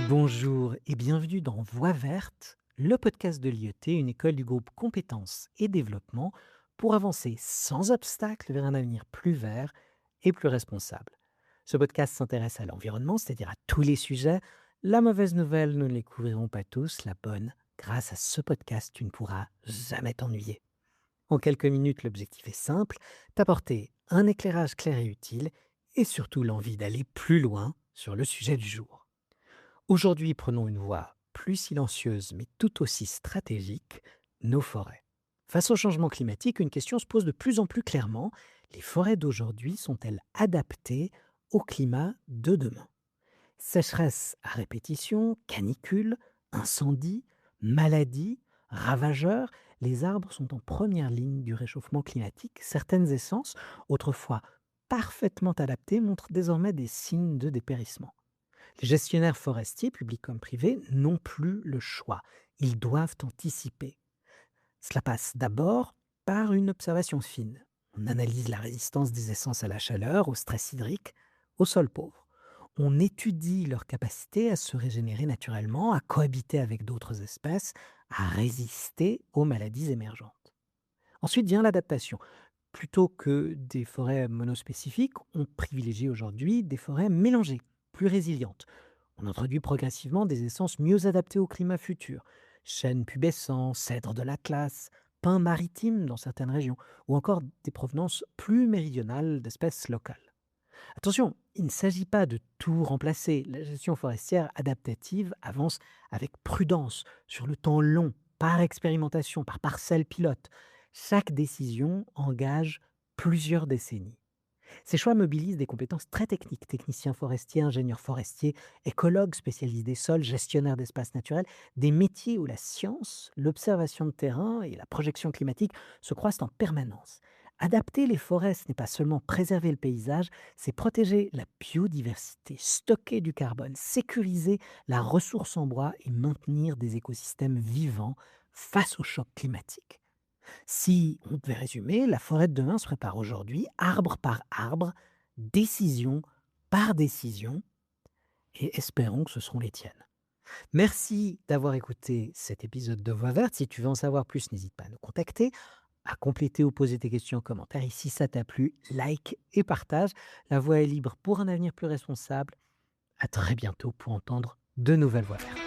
Bonjour et bienvenue dans Voix verte, le podcast de l'IET, une école du groupe Compétences et Développement pour avancer sans obstacle vers un avenir plus vert et plus responsable. Ce podcast s'intéresse à l'environnement, c'est-à-dire à tous les sujets. La mauvaise nouvelle, nous ne les couvrirons pas tous. La bonne, grâce à ce podcast, tu ne pourras jamais t'ennuyer. En quelques minutes, l'objectif est simple, t'apporter un éclairage clair et utile et surtout l'envie d'aller plus loin sur le sujet du jour. Aujourd'hui, prenons une voie plus silencieuse mais tout aussi stratégique, nos forêts. Face au changement climatique, une question se pose de plus en plus clairement. Les forêts d'aujourd'hui sont-elles adaptées au climat de demain? Sécheresse à répétition, canicule, incendies, maladies, ravageurs, les arbres sont en première ligne du réchauffement climatique. Certaines essences, autrefois parfaitement adaptées, montrent désormais des signes de dépérissement. Les gestionnaires forestiers, publics comme privés, n'ont plus le choix. Ils doivent anticiper. Cela passe d'abord par une observation fine. On analyse la résistance des essences à la chaleur, au stress hydrique, au sol pauvre. On étudie leur capacité à se régénérer naturellement, à cohabiter avec d'autres espèces, à résister aux maladies émergentes. Ensuite vient l'adaptation. Plutôt que des forêts monospécifiques, on privilégie aujourd'hui des forêts mélangées, plus résilientes. On introduit progressivement des essences mieux adaptées au climat futur. Chênes pubescents, cèdres de l'Atlas, pins maritimes dans certaines régions, ou encore des provenances plus méridionales d'espèces locales. Attention, il ne s'agit pas de tout remplacer. La gestion forestière adaptative avance avec prudence, sur le temps long, par expérimentation, par parcelle pilote. Chaque décision engage plusieurs décennies. Ces choix mobilisent des compétences très techniques, techniciens forestiers, ingénieurs forestiers, écologues spécialistes des sols, gestionnaires d'espaces naturels, des métiers où la science, l'observation de terrain et la projection climatique se croisent en permanence. Adapter les forêts, ce n'est pas seulement préserver le paysage, c'est protéger la biodiversité, stocker du carbone, sécuriser la ressource en bois et maintenir des écosystèmes vivants face au choc climatique. Si on devait résumer, la forêt de demain se prépare aujourd'hui, arbre par arbre, décision par décision, et espérons que ce seront les tiennes. Merci d'avoir écouté cet épisode de Voix verte. Si tu veux en savoir plus, n'hésite pas à nous contacter, à compléter ou poser tes questions en commentaire. Et si ça t'a plu, like et partage. La voix est libre pour un avenir plus responsable. À très bientôt pour entendre de nouvelles voix vertes.